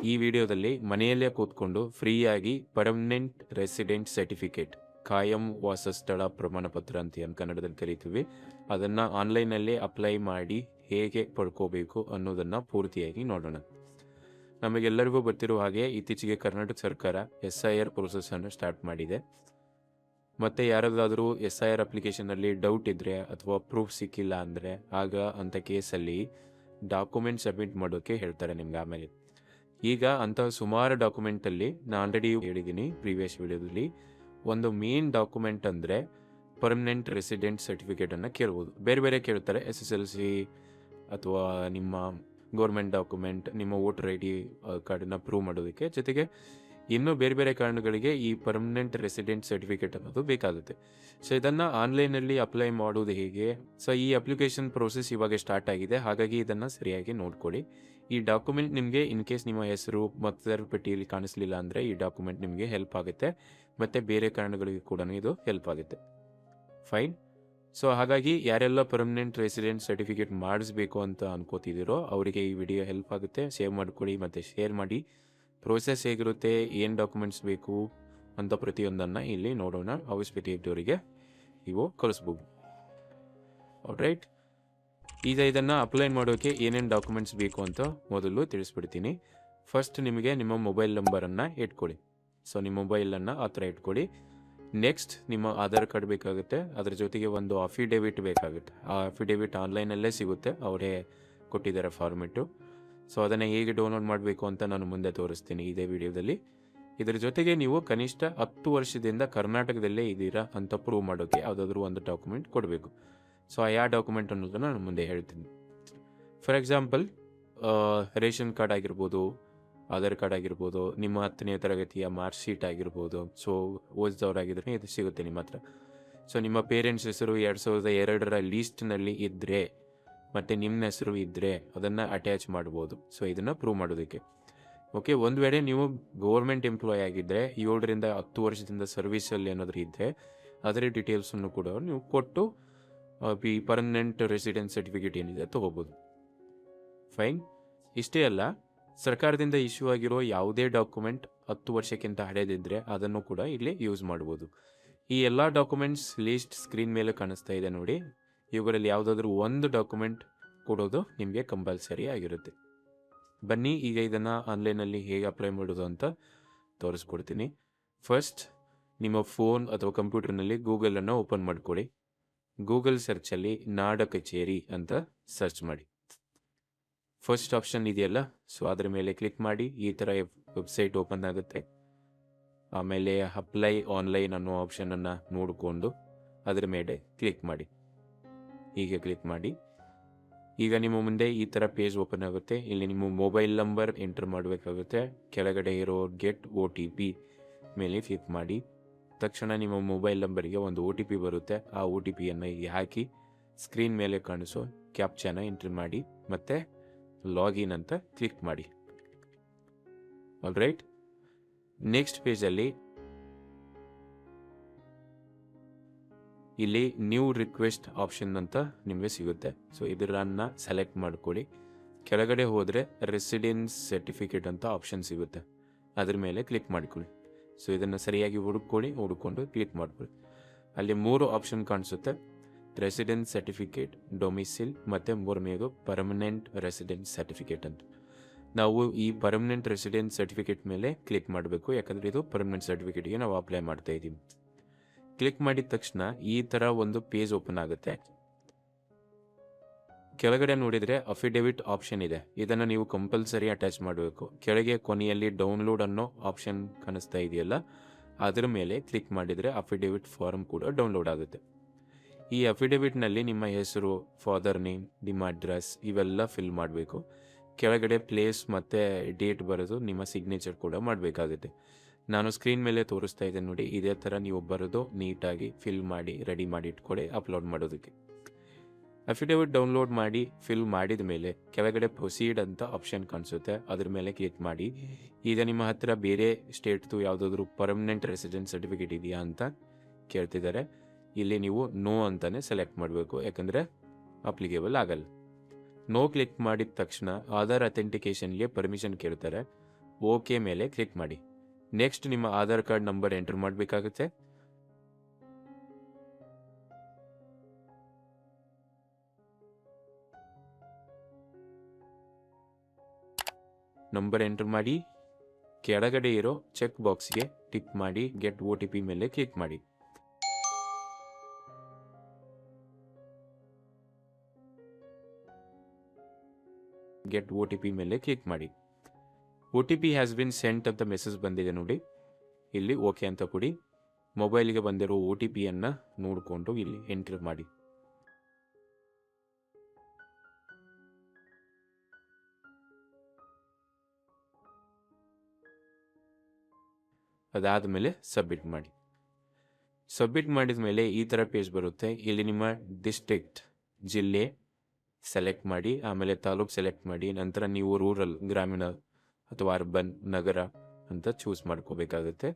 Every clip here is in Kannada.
ಈ ವಿಡಿಯೋದಲ್ಲಿ ಮನೆಯಲ್ಲೇ ಕೂತ್ಕೊಂಡು ಫ್ರೀಯಾಗಿ ಪರ್ಮನೆಂಟ್ ರೆಸಿಡೆಂಟ್ ಸರ್ಟಿಫಿಕೇಟ್, ಕಾಯಂ ವಾಸಸ್ಥಳ ಪ್ರಮಾಣ ಪತ್ರ ಅಂತ ಏನು ಕನ್ನಡದಲ್ಲಿ ಕರಿತೀವಿ, ಅದನ್ನು ಆನ್ಲೈನಲ್ಲಿ ಅಪ್ಲೈ ಮಾಡಿ ಹೇಗೆ ಪಡ್ಕೋಬೇಕು ಅನ್ನೋದನ್ನು ಪೂರ್ತಿಯಾಗಿ ನೋಡೋಣ. ನಮಗೆಲ್ಲರಿಗೂ ಗೊತ್ತಿರುವ ಹಾಗೆ ಇತ್ತೀಚೆಗೆ ಕರ್ನಾಟಕ ಸರ್ಕಾರ SIR ಪ್ರೊಸೆಸನ್ನು ಸ್ಟಾರ್ಟ್ ಮಾಡಿದೆ. ಮತ್ತು ಯಾರಾದರೂ SIR ಅಪ್ಲಿಕೇಶನಲ್ಲಿ ಡೌಟ್ ಇದ್ದರೆ ಅಥವಾ ಪ್ರೂಫ್ ಸಿಕ್ಕಿಲ್ಲ ಅಂದರೆ ಆಗ ಅಂಥ ಕೇಸಲ್ಲಿ ಡಾಕ್ಯುಮೆಂಟ್ ಸಬ್ಮಿಟ್ ಮಾಡೋಕ್ಕೆ ಹೇಳ್ತಾರೆ ನಿಮ್ಗೆ. ಆಮೇಲೆ ಈಗ ಅಂಥ ಸುಮಾರು ಡಾಕ್ಯುಮೆಂಟಲ್ಲಿ ನಾನು ಆಲ್ರೆಡಿ ಹೇಳಿದ್ದೀನಿ ಪ್ರೀವಿಯಸ್ ವಿಡಿಯೋದಲ್ಲಿ, ಒಂದು ಮೇನ್ ಡಾಕ್ಯುಮೆಂಟ್ ಅಂದರೆ ಪರ್ಮನೆಂಟ್ ರೆಸಿಡೆಂಟ್ ಸರ್ಟಿಫಿಕೇಟನ್ನು ಕೇಳ್ಬೋದು. ಬೇರೆ ಬೇರೆ ಕೇಳ್ತಾರೆ, SSLC ಅಥವಾ ನಿಮ್ಮ ಗೌರ್ಮೆಂಟ್ ಡಾಕ್ಯುಮೆಂಟ್, ನಿಮ್ಮ ವೋಟರ್ ID ಕಾರ್ಡನ್ನು ಪ್ರೂವ್ ಮಾಡೋದಕ್ಕೆ, ಜೊತೆಗೆ ಇನ್ನೂ ಬೇರೆ ಬೇರೆ ಕಾರಣಗಳಿಗೆ ಈ ಪರ್ಮನೆಂಟ್ ರೆಸಿಡೆಂಟ್ ಸರ್ಟಿಫಿಕೇಟ್ ಅನ್ನೋದು ಬೇಕಾಗುತ್ತೆ. ಸೊ ಇದನ್ನು ಆನ್ಲೈನಲ್ಲಿ ಅಪ್ಲೈ ಮಾಡೋದು ಹೇಗೆ? ಸೊ ಈ ಅಪ್ಲಿಕೇಶನ್ ಪ್ರೋಸೆಸ್ ಇವಾಗ ಸ್ಟಾರ್ಟ್ ಆಗಿದೆ, ಹಾಗಾಗಿ ಇದನ್ನು ಸರಿಯಾಗಿ ನೋಡ್ಕೊಳ್ಳಿ. ಈ ಡಾಕ್ಯುಮೆಂಟ್ ನಿಮಗೆ ಇನ್ ಕೇಸ್ ನಿಮ್ಮ ಹೆಸರು ಮತದಾರರ ಪಟ್ಟಿಯಲ್ಲಿ ಕಾಣಿಸ್ಲಿಲ್ಲ ಅಂದರೆ ಈ ಡಾಕ್ಯುಮೆಂಟ್ ನಿಮಗೆ ಹೆಲ್ಪ್ ಆಗುತ್ತೆ, ಮತ್ತು ಬೇರೆ ಕಾರಣಗಳಿಗೆ ಕೂಡ ಇದು ಹೆಲ್ಪ್ ಆಗುತ್ತೆ. ಫೈನ್. ಸೊ ಹಾಗಾಗಿ ಯಾರೆಲ್ಲ ಪರ್ಮನೆಂಟ್ ರೆಸಿಡೆಂಟ್ ಸರ್ಟಿಫಿಕೇಟ್ ಮಾಡಿಸ್ಬೇಕು ಅಂತ ಅನ್ಕೋತಿದ್ದೀರೋ ಅವರಿಗೆ ಈ ವಿಡಿಯೋ ಹೆಲ್ಪ್ ಆಗುತ್ತೆ. ಸೇವ್ ಮಾಡ್ಕೊಳ್ಳಿ ಮತ್ತು ಶೇರ್ ಮಾಡಿ. ಪ್ರೋಸೆಸ್ ಹೇಗಿರುತ್ತೆ, ಏನು ಡಾಕ್ಯುಮೆಂಟ್ಸ್ ಬೇಕು ಅಂತ ಪ್ರತಿಯೊಂದನ್ನು ಇಲ್ಲಿ ನೋಡೋಣ. ಅವಶ್ಯಕತೆಯವರಿಗೆ ನೀವು ಕಳಿಸ್ಬೋದು. ರೈಟ್, ಈಗ ಇದನ್ನು ಅಪ್ಲೈ ಮಾಡೋಕ್ಕೆ ಏನೇನು ಡಾಕ್ಯುಮೆಂಟ್ಸ್ ಬೇಕು ಅಂತ ಮೊದಲು ತಿಳಿಸ್ಬಿಡ್ತೀನಿ. ಫಸ್ಟ್ ನಿಮಗೆ ನಿಮ್ಮ ಮೊಬೈಲ್ ನಂಬರನ್ನು ಇಟ್ಕೊಳ್ಳಿ. ಸೊ ನಿಮ್ಮ ಮೊಬೈಲನ್ನು ಆ ಥರ ಇಟ್ಕೊಳ್ಳಿ. ನೆಕ್ಸ್ಟ್ ನಿಮ್ಮ ಆಧಾರ್ ಕಾರ್ಡ್ ಬೇಕಾಗುತ್ತೆ, ಅದರ ಜೊತೆಗೆ ಒಂದು ಅಫಿಡೇವಿಟ್ ಬೇಕಾಗುತ್ತೆ. ಆ ಅಫಿಡೇವಿಟ್ ಆನ್ಲೈನಲ್ಲೇ ಸಿಗುತ್ತೆ, ಅವರೇ ಕೊಟ್ಟಿದ್ದಾರೆ ಫಾರ್ಮೆಟು. ಸೊ ಅದನ್ನು ಹೇಗೆ ಡೌನ್ಲೋಡ್ ಮಾಡಬೇಕು ಅಂತ ನಾನು ಮುಂದೆ ತೋರಿಸ್ತೀನಿ ಇದೇ ವಿಡಿಯೋದಲ್ಲಿ. ಇದರ ಜೊತೆಗೆ ನೀವು ಕನಿಷ್ಠ 10 ವರ್ಷದಿಂದ ಕರ್ನಾಟಕದಲ್ಲೇ ಇದ್ದೀರಾ ಅಂತ ಪ್ರೂವ್ ಮಾಡೋಕ್ಕೆ ಯಾವುದಾದ್ರೂ ಒಂದು ಡಾಕ್ಯುಮೆಂಟ್ ಕೊಡಬೇಕು. ಸೊ ಆ ಯಾವ ಡಾಕ್ಯುಮೆಂಟ್ ಅನ್ನೋದನ್ನು ನಾನು ಮುಂದೆ ಹೇಳ್ತೀನಿ. ಫಾರ್ ಎಕ್ಸಾಂಪಲ್ ರೇಷನ್ ಕಾರ್ಡ್ ಆಗಿರ್ಬೋದು, ಆಧಾರ್ ಕಾರ್ಡ್ ಆಗಿರ್ಬೋದು, ನಿಮ್ಮ 10ನೇ ತರಗತಿಯ ಮಾರ್ಕ್ ಶೀಟ್ ಆಗಿರ್ಬೋದು. ಸೊ ಓದಿದವರಾಗಿದ್ದರೆ ಇದು ಸಿಗುತ್ತೆ ನಿಮ್ಮ ಹತ್ರ. ಸೊ ನಿಮ್ಮ ಪೇರೆಂಟ್ಸ್ ಹೆಸರು 2002ರ ಲೀಸ್ಟ್ನಲ್ಲಿ ಇದ್ದರೆ ಮತ್ತು ನಿಮ್ಮ ಹೆಸರು ಇದ್ದರೆ ಅದನ್ನು ಅಟ್ಯಾಚ್ ಮಾಡ್ಬೋದು. ಸೊ ಇದನ್ನು ಪ್ರೂವ್ ಮಾಡೋದಕ್ಕೆ. ಓಕೆ, ಒಂದು ವೇಳೆ ನೀವು ಗೌರ್ಮೆಂಟ್ ಎಂಪ್ಲಾಯ್ ಆಗಿದ್ದರೆ 7ರಿಂದ 10 ವರ್ಷದಿಂದ ಸರ್ವಿಸಲ್ಲಿ ಏನಾದರೂ ಇದ್ದರೆ ಅದರ ಡೀಟೇಲ್ಸನ್ನು ಕೂಡ ನೀವು ಕೊಟ್ಟು ಈ ಪರ್ಮನೆಂಟ್ ರೆಸಿಡೆನ್ಸ್ ಸರ್ಟಿಫಿಕೇಟ್ ಏನಿದೆ ತೊಗೋಬೋದು. ಫೈನ್. ಇಷ್ಟೇ ಅಲ್ಲ, ಸರ್ಕಾರದಿಂದ ಇಶ್ಯೂ ಆಗಿರೋ ಯಾವುದೇ ಡಾಕ್ಯುಮೆಂಟ್ 10 ವರ್ಷಕ್ಕಿಂತ ಹಳೆದಿದ್ದರೆ ಅದನ್ನು ಕೂಡ ಇಲ್ಲಿ ಯೂಸ್ ಮಾಡ್ಬೋದು. ಈ ಎಲ್ಲ ಡಾಕ್ಯುಮೆಂಟ್ಸ್ ಲೀಸ್ಟ್ ಸ್ಕ್ರೀನ್ ಮೇಲೆ ಕಾಣಿಸ್ತಾ ಇದೆ ನೋಡಿ. ಇವುಗಳಲ್ಲಿ ಯಾವುದಾದ್ರೂ ಒಂದು ಡಾಕ್ಯುಮೆಂಟ್ ಕೊಡೋದು ನಿಮಗೆ ಕಂಪಲ್ಸರಿ ಆಗಿರುತ್ತೆ. ಬನ್ನಿ ಈಗ ಇದನ್ನು ಆನ್ಲೈನಲ್ಲಿ ಹೇಗೆ ಅಪ್ಲೈ ಮಾಡೋದು ಅಂತ ತೋರಿಸ್ಕೊಡ್ತೀನಿ. ಫಸ್ಟ್ ನಿಮ್ಮ ಫೋನ್ ಅಥವಾ ಕಂಪ್ಯೂಟರ್ನಲ್ಲಿ ಗೂಗಲನ್ನು ಓಪನ್ ಮಾಡ್ಕೊಳ್ಳಿ. ಗೂಗಲ್ ಸರ್ಚಲ್ಲಿ ನಾಡ ಕಚೇರಿ ಅಂತ ಸರ್ಚ್ ಮಾಡಿ. ಫಸ್ಟ್ ಆಪ್ಷನ್ ಇದೆಯಲ್ಲ, ಸೊ ಅದರ ಮೇಲೆ ಕ್ಲಿಕ್ ಮಾಡಿ. ಈ ಥರ ವೆಬ್ಸೈಟ್ ಓಪನ್ ಆಗುತ್ತೆ. ಆಮೇಲೆ ಅಪ್ಲೈ ಆನ್ಲೈನ್ ಅನ್ನೋ ಆಪ್ಷನನ್ನು ನೋಡಿಕೊಂಡು ಅದರ ಮೇಲೆ ಕ್ಲಿಕ್ ಮಾಡಿ. ಹೀಗೆ ಕ್ಲಿಕ್ ಮಾಡಿ. ಈಗ ನಿಮ್ಮ ಮುಂದೆ ಈ ಥರ ಪೇಜ್ ಓಪನ್ ಆಗುತ್ತೆ. ಇಲ್ಲಿ ನಿಮ್ಮ ಮೊಬೈಲ್ ನಂಬರ್ ಎಂಟರ್ ಮಾಡಬೇಕಾಗುತ್ತೆ. ಕೆಳಗಡೆ ಇರೋ ಗೆಟ್ OTP ಮೇಲೆ ಕ್ಲಿಕ್ ಮಾಡಿ. ತಕ್ಷಣ ನಿಮ್ಮ ಮೊಬೈಲ್ ನಂಬರಿಗೆ ಒಂದು OTP ಬರುತ್ತೆ. ಆ OTPಯನ್ನು ಹಾಕಿ ಸ್ಕ್ರೀನ್ ಮೇಲೆ ಕಾಣಿಸೋ ಕ್ಯಾಪ್ಚಾನ ಎಂಟ್ರಿ ಮಾಡಿ ಮತ್ತು ಲಾಗಿನ್ ಅಂತ ಕ್ಲಿಕ್ ಮಾಡಿ. ಆಲ್ ರೈಟ್, ನೆಕ್ಸ್ಟ್ ಪೇಜಲ್ಲಿ ಇಲ್ಲಿ ನ್ಯೂ ರಿಕ್ವೆಸ್ಟ್ ಆಪ್ಷನ್ ಅಂತ ನಿಮಗೆ ಸಿಗುತ್ತೆ. ಸೊ ಇದನ್ನು ಸೆಲೆಕ್ಟ್ ಮಾಡ್ಕೊಳ್ಳಿ. ಕೆಳಗಡೆ ಹೋದರೆ ರೆಸಿಡೆನ್ಸ್ ಸರ್ಟಿಫಿಕೇಟ್ ಅಂತ ಆಪ್ಷನ್ ಸಿಗುತ್ತೆ, ಅದ್ರ ಮೇಲೆ ಕ್ಲಿಕ್ ಮಾಡ್ಕೊಳ್ಳಿ. ಸೊ ಇದನ್ನು ಸರಿಯಾಗಿ ಹುಡುಕೊಂಡು ಕ್ಲಿಕ್ ಮಾಡ್ಕೊಳ್ಳಿ. ಅಲ್ಲಿ 3 ಆಪ್ಷನ್ ಕಾಣಿಸುತ್ತೆ: ರೆಸಿಡೆನ್ಸ್ ಸರ್ಟಿಫಿಕೇಟ್, ಡೊಮಿಸಿಲ್ ಮತ್ತು ಮೂರನೇದು ಪರ್ಮನೆಂಟ್ ರೆಸಿಡೆನ್ಸ್ ಸರ್ಟಿಫಿಕೇಟ್ ಅಂತ. ನಾವು ಈ ಪರ್ಮನೆಂಟ್ ರೆಸಿಡೆನ್ಸ್ ಸರ್ಟಿಫಿಕೇಟ್ ಮೇಲೆ ಕ್ಲಿಕ್ ಮಾಡಬೇಕು, ಯಾಕಂದರೆ ಇದು ಪರ್ಮನೆಂಟ್ ಸರ್ಟಿಫಿಕೇಟ್ಗೆ ನಾವು ಅಪ್ಲೈ ಮಾಡ್ತಾ ಇದ್ದೀವಿ. ಕ್ಲಿಕ್ ಮಾಡಿದ ತಕ್ಷಣ ಈ ಥರ ಒಂದು ಪೇಜ್ ಓಪನ್ ಆಗುತ್ತೆ. ಕೆಳಗಡೆ ನೋಡಿದರೆ ಅಫಿಡೇವಿಟ್ ಆಪ್ಷನ್ ಇದೆ, ಇದನ್ನು ನೀವು ಕಂಪಲ್ಸರಿ ಅಟ್ಯಾಚ್ ಮಾಡಬೇಕು. ಕೆಳಗೆ ಕೊನೆಯಲ್ಲಿ ಡೌನ್ಲೋಡ್ ಅನ್ನೋ ಆಪ್ಷನ್ ಕಾಣಿಸ್ತಾ ಇದೆಯಲ್ಲ, ಅದರ ಮೇಲೆ ಕ್ಲಿಕ್ ಮಾಡಿದರೆ ಅಫಿಡೇವಿಟ್ ಫಾರ್ಮ್ ಕೂಡ ಡೌನ್ಲೋಡ್ ಆಗುತ್ತೆ. ಈ ಅಫಿಡೇವಿಟ್ನಲ್ಲಿ ನಿಮ್ಮ ಹೆಸರು, ಫಾದರ್ ನೇಮ್, ನಿಮ್ಮ ಅಡ್ರೆಸ್ ಇವೆಲ್ಲ ಫಿಲ್ ಮಾಡಬೇಕು. ಕೆಳಗಡೆ ಪ್ಲೇಸ್ ಮತ್ತು ಡೇಟ್ ಬರೆದು ನಿಮ್ಮ ಸಿಗ್ನೇಚರ್ ಕೂಡ ಮಾಡಬೇಕಾಗುತ್ತೆ. ನಾನು ಸ್ಕ್ರೀನ್ ಮೇಲೆ ತೋರಿಸ್ತಾ ಇದ್ದೇನೆ ನೋಡಿ, ಇದೇ ಥರ ನೀವು ಬರೆದು ನೀಟಾಗಿ ಫಿಲ್ ಮಾಡಿ ರೆಡಿ ಮಾಡಿ ಇಟ್ಕೊಳ್ಳಿ ಅಪ್ಲೋಡ್ ಮಾಡೋದಕ್ಕೆ. ಅಫಿಡೇವಿಟ್ ಡೌನ್ಲೋಡ್ ಮಾಡಿ ಫಿಲ್ ಮಾಡಿದ ಮೇಲೆ ಕೆಳಗಡೆ ಪ್ರೊಸೀಡ್ ಅಂತ ಆಪ್ಷನ್ ಕಾಣಿಸುತ್ತೆ, ಅದ್ರ ಮೇಲೆ ಕ್ಲಿಕ್ ಮಾಡಿ. ಈಗ ನಿಮ್ಮ ಹತ್ರ ಬೇರೆ ಸ್ಟೇಟ್ದು ಯಾವುದಾದ್ರೂ ಪರ್ಮನೆಂಟ್ ರೆಸಿಡೆನ್ಸ್ ಸರ್ಟಿಫಿಕೇಟ್ ಇದೆಯಾ ಅಂತ ಕೇಳ್ತಿದ್ದಾರೆ. ಇಲ್ಲಿ ನೀವು ನೋ ಅಂತಲೇ ಸೆಲೆಕ್ಟ್ ಮಾಡಬೇಕು, ಯಾಕಂದರೆ ಅಪ್ಲಿಕೇಬಲ್ ಆಗಲ್ಲ. ನೋ ಕ್ಲಿಕ್ ಮಾಡಿದ ತಕ್ಷಣ ಆಧಾರ್ ಅಥೆಂಟಿಕೇಷನ್ಗೆ ಪರ್ಮಿಷನ್ ಕೇಳ್ತಾರೆ. ಓಕೆ ಮೇಲೆ ಕ್ಲಿಕ್ ಮಾಡಿ. ನೆಕ್ಸ್ಟ್ ನಿಮ್ಮ ಆಧಾರ್ ಕಾರ್ಡ್ ನಂಬರ್ ಎಂಟರ್ ಮಾಡಬೇಕಾಗುತ್ತೆ. ನಂಬರ್ ಎಂಟರ್ ಮಾಡಿ ಕೆಳಗಡೆ ಇರೋ ಚೆಕ್ ಬಾಕ್ಸ್ಗೆ ಟಿಕ್ ಮಾಡಿ ಗೆಟ್ OTP ಮೇಲೆ ಕ್ಲಿಕ್ ಮಾಡಿ. ಗೆಟ್ OTP ಮೇಲೆ ಕ್ಲಿಕ್ ಮಾಡಿ. OTP ಹ್ಯಾಸ್ ಬಿನ್ ಸೆಂಟ್ ಅಂತ ಮೆಸೇಜ್ ಬಂದಿದೆ ನೋಡಿ, ಇಲ್ಲಿ ಓಕೆ ಅಂತ ಕೊಡಿ. ಮೊಬೈಲ್ಗೆ ಬಂದಿರೋ OTPಯನ್ನು ನೋಡಿಕೊಂಡು ಇಲ್ಲಿ ಎಂಟರ್ ಮಾಡಿ. ಅದಾದಮೇಲೆ ಸಬ್ಮಿಟ್ ಮಾಡಿ. ಸಬ್ಮಿಟ್ ಮಾಡಿದ ಮೇಲೆ ಈ ಥರ ಪೇಜ್ ಬರುತ್ತೆ. ಇಲ್ಲಿ ನಿಮ್ಮ ಡಿಸ್ಟ್ರಿಕ್ಟ್ ಜಿಲ್ಲೆ ಸೆಲೆಕ್ಟ್ ಮಾಡಿ, ಆಮೇಲೆ ತಾಲೂಕು ಸೆಲೆಕ್ಟ್ ಮಾಡಿ, ನಂತರ ನೀವು ರೂರಲ್ ಗ್ರಾಮೀಣ ಅಥವಾ ಅರ್ಬನ್ ನಗರ ಅಂತ ಚೂಸ್ ಮಾಡ್ಕೋಬೇಕಾಗುತ್ತೆ.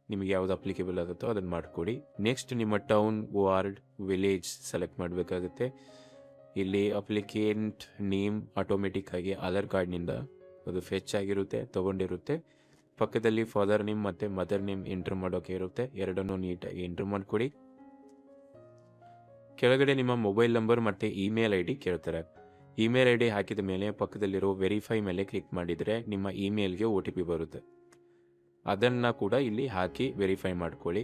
ನಿಮಗೆ ಯಾವುದು ಅಪ್ಲಿಕೇಬಲ್ ಆಗುತ್ತೋ ಅದನ್ನು ಮಾಡಿಕೊಡಿ. ನೆಕ್ಸ್ಟ್ ನಿಮ್ಮ ಟೌನ್, ವಾರ್ಡ್, ವಿಲೇಜ್ ಸೆಲೆಕ್ಟ್ ಮಾಡಬೇಕಾಗುತ್ತೆ. ಇಲ್ಲಿ ಅಪ್ಲಿಕೆಂಟ್ ನೇಮ್ ಆಟೋಮೆಟಿಕ್ ಆಗಿ ಆಧಾರ್ ಕಾರ್ಡ್ನಿಂದ ಅದು ಫೆಚ್ ಆಗಿರುತ್ತೆ, ತೊಗೊಂಡಿರುತ್ತೆ. ಪಕ್ಕದಲ್ಲಿ ಫಾದರ್ ನೇಮ್ ಮತ್ತು ಮದರ್ ನೇಮ್ ಎಂಟ್ರ್ ಮಾಡೋಕೆ ಇರುತ್ತೆ. ಎರಡನ್ನೂ ನೀಟಾಗಿ ಎಂಟ್ರ್ ಮಾಡಿಕೊಡಿ. ಕೆಳಗಡೆ ನಿಮ್ಮ ಮೊಬೈಲ್ ನಂಬರ್ ಮತ್ತು ಇಮೇಲ್ ID ಕೇಳ್ತಾರೆ. ಇಮೇಲ್ ID ಹಾಕಿದ ಮೇಲೆ ಪಕ್ಕದಲ್ಲಿರೋ ವೆರಿಫೈ ಮೇಲೆ ಕ್ಲಿಕ್ ಮಾಡಿದರೆ ನಿಮ್ಮ ಇಮೇಲ್ಗೆ OTP ಬರುತ್ತೆ. ಅದನ್ನು ಕೂಡ ಇಲ್ಲಿ ಹಾಕಿ ವೆರಿಫೈ ಮಾಡ್ಕೊಳ್ಳಿ.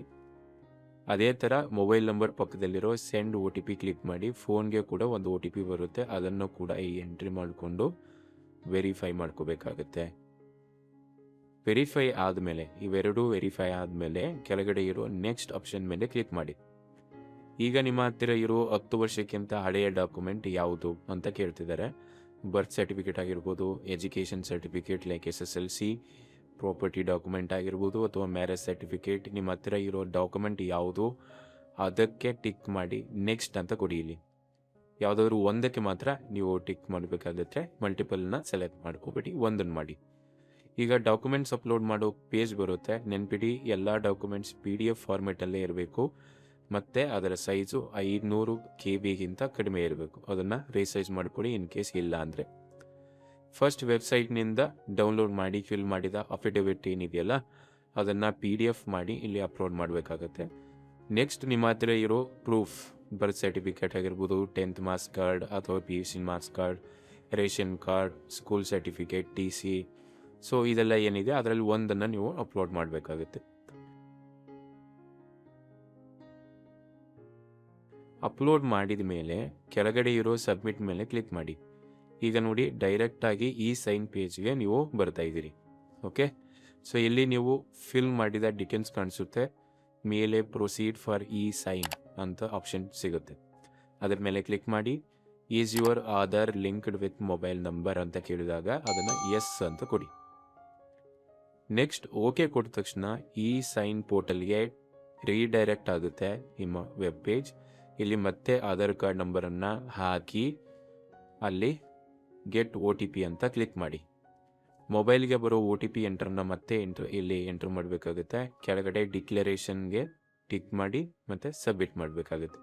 ಅದೇ ಥರ ಮೊಬೈಲ್ ನಂಬರ್ ಪಕ್ಕದಲ್ಲಿರೋ ಸೆಂಡ್ OTP ಕ್ಲಿಕ್ ಮಾಡಿ. ಫೋನ್ಗೆ ಕೂಡ ಒಂದು OTP ಬರುತ್ತೆ, ಅದನ್ನು ಕೂಡ ಈ ಎಂಟ್ರಿ ಮಾಡಿಕೊಂಡು ವೆರಿಫೈ ಮಾಡ್ಕೋಬೇಕಾಗುತ್ತೆ. ವೆರಿಫೈ ಆದಮೇಲೆ ಇವೆರಡೂ ವೆರಿಫೈ ಆದಮೇಲೆ ಕೆಳಗಡೆ ಇರೋ ನೆಕ್ಸ್ಟ್ ಆಪ್ಷನ್ ಮೇಲೆ ಕ್ಲಿಕ್ ಮಾಡಿ. ಈಗ ನಿಮ್ಮ ಹತ್ತಿರ ಇರೋ 10 ವರ್ಷಕ್ಕಿಂತ ಹಳೆಯ ಡಾಕ್ಯುಮೆಂಟ್ ಯಾವುದು ಅಂತ ಕೇಳ್ತಿದ್ದಾರೆ. ಬರ್ತ್ ಸರ್ಟಿಫಿಕೇಟ್ ಆಗಿರ್ಬೋದು, education certificate like SSLC, property document ಆಗಿರ್ಬೋದು, ಅಥವಾ ಮ್ಯಾರೇಜ್ ಸರ್ಟಿಫಿಕೇಟ್. ನಿಮ್ಮ ಹತ್ತಿರ ಇರೋ ಡಾಕ್ಯುಮೆಂಟ್ ಯಾವುದು ಅದಕ್ಕೆ ಟಿಕ್ ಮಾಡಿ ನೆಕ್ಸ್ಟ್ ಅಂತ ಕೊಡಿ. ಇಲ್ಲಿ ಯಾವುದಾದ್ರೂ ಒಂದಕ್ಕೆ ಮಾತ್ರ ನೀವು ಟಿಕ್ ಮಾಡಬೇಕಾಗುತ್ತೆ, ಮಲ್ಟಿಪಲ್ನ ಸೆಲೆಕ್ಟ್ ಮಾಡ್ಕೋಬೇಡಿ, ಒಂದನ್ನು ಮಾಡಿ. ಈಗ ಡಾಕ್ಯುಮೆಂಟ್ಸ್ ಅಪ್ಲೋಡ್ ಮಾಡೋ ಪೇಜ್ ಬರುತ್ತೆ. ನೆನ್ಪಿಡಿ, ಎಲ್ಲ ಡಾಕ್ಯುಮೆಂಟ್ಸ್ PDF ಫಾರ್ಮೆಟಲ್ಲೇ ಇರಬೇಕು ಮತ್ತು ಅದರ ಸೈಜು 500 KB ಕಡಿಮೆ ಇರಬೇಕು. ಅದನ್ನು ರೀಸೈಜ್ ಮಾಡಿಕೊಡಿ ಇನ್ ಕೇಸ್ ಇಲ್ಲ ಅಂದರೆ. ಫಸ್ಟ್ ವೆಬ್ಸೈಟ್ನಿಂದ ಡೌನ್ಲೋಡ್ ಮಾಡಿ ಫಿಲ್ ಮಾಡಿದ ಅಫಿಡವಿಟ್ ಏನಿದೆಯಲ್ಲ ಅದನ್ನು PDF ಮಾಡಿ ಇಲ್ಲಿ ಅಪ್ಲೋಡ್ ಮಾಡಬೇಕಾಗತ್ತೆ. ನೆಕ್ಸ್ಟ್ ನಿಮ್ಮ ಹತ್ತಿರ ಇರೋ ಪ್ರೂಫ್, ಬರ್ತ್ ಸರ್ಟಿಫಿಕೇಟ್ ಆಗಿರ್ಬೋದು, 10th ಮಾರ್ಕ್ಸ್ ಕಾರ್ಡ್ ಅಥವಾ PUC marks card, ration card, school certificate, TC, so ಇದೆಲ್ಲ ಏನಿದೆ ಅದರಲ್ಲಿ ಒಂದನ್ನು ನೀವು ಅಪ್ಲೋಡ್ ಮಾಡಬೇಕಾಗುತ್ತೆ. ಅಪ್ಲೋಡ್ ಮಾಡಿದ ಮೇಲೆ ಕೆಳಗಡೆ ಇರೋ ಸಬ್ಮಿಟ್ ಮೇಲೆ ಕ್ಲಿಕ್ ಮಾಡಿ. ಈಗ ನೋಡಿ, ಡೈರೆಕ್ಟಾಗಿ ಈ ಸೈನ್ ಪೇಜ್ಗೆ ನೀವು ಬರ್ತಾ ಇದ್ದೀರಿ. ಓಕೆ, ಸೊ ಇಲ್ಲಿ ನೀವು ಫಿಲ್ ಮಾಡಿದ ಡೀಟೇಲ್ಸ್ ಕಾಣಿಸುತ್ತೆ. ಮೇಲೆ ಪ್ರೊಸೀಡ್ ಫಾರ್ ಸೈನ್ ಅಂತ ಆಪ್ಷನ್ ಸಿಗುತ್ತೆ. ಅದ್ರ ಮೇಲೆ ಕ್ಲಿಕ್ ಮಾಡಿ. Is your Aadhaar linked with mobile number ಅಂತ ಕೇಳಿದಾಗ ಅದನ್ನು ಎಸ್ ಅಂತ ಕೊಡಿ. ನೆಕ್ಸ್ಟ್ ಓಕೆ ಕೊಟ್ಟ ತಕ್ಷಣ ಸೈನ್ ಪೋರ್ಟಲ್ಗೆ ರೀಡೈರೆಕ್ಟ್ ಆಗುತ್ತೆ ನಿಮ್ಮ ವೆಬ್ ಪೇಜ್. ಇಲ್ಲಿ ಮತ್ತೆ ಆಧಾರ್ ಕಾರ್ಡ್ ನಂಬರನ್ನು ಹಾಕಿ ಅಲ್ಲಿ ಗೆಟ್ OTP ಅಂತ ಕ್ಲಿಕ್ ಮಾಡಿ. ಮೊಬೈಲ್ಗೆ ಬರೋ OTP ಎಂಟ್ರನ್ನ ಮತ್ತೆ ಇಲ್ಲಿ ಎಂಟ್ರ್ ಮಾಡಬೇಕಾಗುತ್ತೆ. ಕೆಳಗಡೆ ಡಿಕ್ಲರೇಷನ್ಗೆ ಟಿಕ್ ಮಾಡಿ ಮತ್ತು ಸಬ್ಮಿಟ್ ಮಾಡಬೇಕಾಗುತ್ತೆ.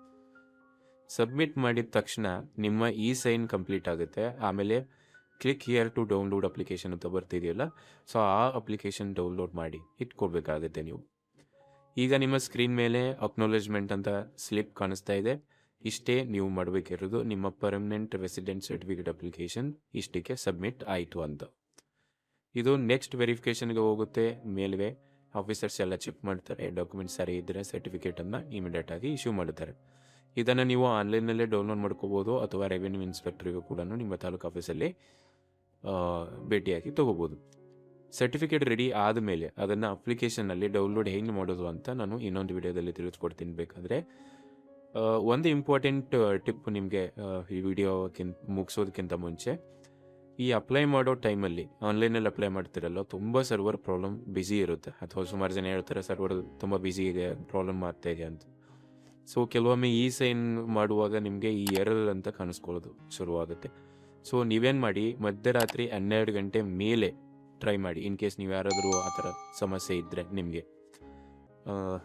ಸಬ್ಮಿಟ್ ಮಾಡಿದ ತಕ್ಷಣ ನಿಮ್ಮ ಸೈನ್ ಕಂಪ್ಲೀಟ್ ಆಗುತ್ತೆ. ಆಮೇಲೆ click here to download application ಅಂತ ಬರ್ತಿದೆಯಲ್ಲ, ಸೊ ಆ ಅಪ್ಲಿಕೇಶನ್ ಡೌನ್ಲೋಡ್ ಮಾಡಿ ಇಟ್ಕೊಳ್ಬೇಕಾಗುತ್ತೆ ನೀವು. ಈಗ ನಿಮ್ಮ ಸ್ಕ್ರೀನ್ ಮೇಲೆ ಅಕ್ನಾಲೇಜ್ಮೆಂಟ್ ಅಂತ ಸ್ಲಿಪ್ ಕಾಣಿಸ್ತಾ ಇದೆ. ಇಷ್ಟೇ ನೀವು ಮಾಡಬೇಕಿರೋದು. ನಿಮ್ಮ ಪರ್ಮನೆಂಟ್ ರೆಸಿಡೆಂಟ್ ಸರ್ಟಿಫಿಕೇಟ್ ಅಪ್ಲಿಕೇಶನ್ ಇಷ್ಟಕ್ಕೆ ಸಬ್ಮಿಟ್ ಆಯಿತು ಅಂತ. ಇದು ನೆಕ್ಸ್ಟ್ ವೆರಿಫಿಕೇಷನ್ಗೆ ಹೋಗುತ್ತೆ. ಮೇಲ್ವೆ ಆಫೀಸರ್ಸ್ ಎಲ್ಲ ಚೆಕ್ ಮಾಡ್ತಾರೆ. ಡಾಕ್ಯುಮೆಂಟ್ಸ್ ಸರಿ ಇದ್ದರೆ ಸರ್ಟಿಫಿಕೇಟನ್ನು ಇಮಿಡಿಯೇಟಾಗಿ ಇಶ್ಯೂ ಮಾಡುತ್ತಾರೆ. ಇದನ್ನು ನೀವು ಆನ್ಲೈನಲ್ಲೇ ಡೌನ್ಲೋಡ್ ಮಾಡ್ಕೋಬೋದು ಅಥವಾ ರೆವಿನ್ಯೂ ಇನ್ಸ್ಪೆಕ್ಟ್ರಿಗೂ ಕೂಡ ನಿಮ್ಮ ತಾಲೂಕು ಆಫೀಸಲ್ಲಿ ಭೇಟಿಯಾಗಿ ತೊಗೋಬೋದು. ಸರ್ಟಿಫಿಕೇಟ್ ರೆಡಿ ಆದಮೇಲೆ ಅದನ್ನು ಅಪ್ಲಿಕೇಶನಲ್ಲಿ ಡೌನ್ಲೋಡ್ ಹೆಂಗೆ ಮಾಡೋದು ಅಂತ ನಾನು ಇನ್ನೊಂದು ವಿಡಿಯೋದಲ್ಲಿ ತಿಳಿಸ್ಕೊಡ್ತೀನಿ. ಬೇಕಾದರೆ ಒಂದು ಇಂಪಾರ್ಟೆಂಟ್ ಟಿಪ್ ನಿಮಗೆ ಈ ವಿಡಿಯೋಕ್ಕಿಂತ ಮುಗಿಸೋದಕ್ಕಿಂತ ಮುಂಚೆ, ಈ ಅಪ್ಲೈ ಮಾಡೋ ಟೈಮಲ್ಲಿ ಆನ್ಲೈನಲ್ಲಿ ಅಪ್ಲೈ ಮಾಡ್ತಿರಲ್ಲ, ತುಂಬ ಸರ್ವರ್ ಪ್ರಾಬ್ಲಮ್ ಬಿಸಿ ಇರುತ್ತೆ, ಅಥವಾ ಸುಮಾರು ಜನ ಹೇಳ್ತಾರೆ ಸರ್ವರ್ ತುಂಬ ಬಿಸಿ ಇದೆ, ಪ್ರಾಬ್ಲಮ್ ಆಗ್ತಾ ಇದೆ ಅಂತ. ಸೊ ಕೆಲವೊಮ್ಮೆ ಸೈನ್ ಮಾಡುವಾಗ ನಿಮಗೆ ಎರರ್ ಅಂತ ಕಾಣಿಸ್ಕೊಳ್ಳೋದು ಶುರುವಾಗುತ್ತೆ. ಸೊ ನೀವೇನು ಮಾಡಿ, ಮಧ್ಯರಾತ್ರಿ 12 ಗಂಟೆ ಮೇಲೆ ಟ್ರೈ ಮಾಡಿ. ಇನ್ ಕೇಸ್ ನೀವು ಯಾರಾದರೂ ಆ ಥರ ಸಮಸ್ಯೆ ಇದ್ದರೆ ನಿಮಗೆ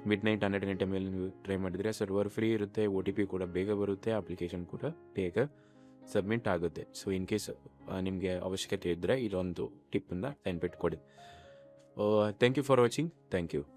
ಮಿಡ್ನೈಟ್ 12 ಗಂಟೆ ಮೇಲೆ ನೀವು ಟ್ರೈ ಮಾಡಿದರೆ ಸರ್ವರ್ ಫ್ರೀ ಇರುತ್ತೆ, OTP ಕೂಡ ಬೇಗ ಬರುತ್ತೆ, ಅಪ್ಲಿಕೇಶನ್ ಕೂಡ ಬೇಗ ಸಬ್ಮಿಟ್ ಆಗುತ್ತೆ. ಸೊ ಇನ್ ಕೇಸ್ ನಿಮಗೆ ಅವಶ್ಯಕತೆ ಇದ್ದರೆ ಇದೊಂದು ಟಿಪ್ಪನ್ನು ನೆನ್ಪಿಟ್ಕೊಡಿ. Thank you for watching. Thank you.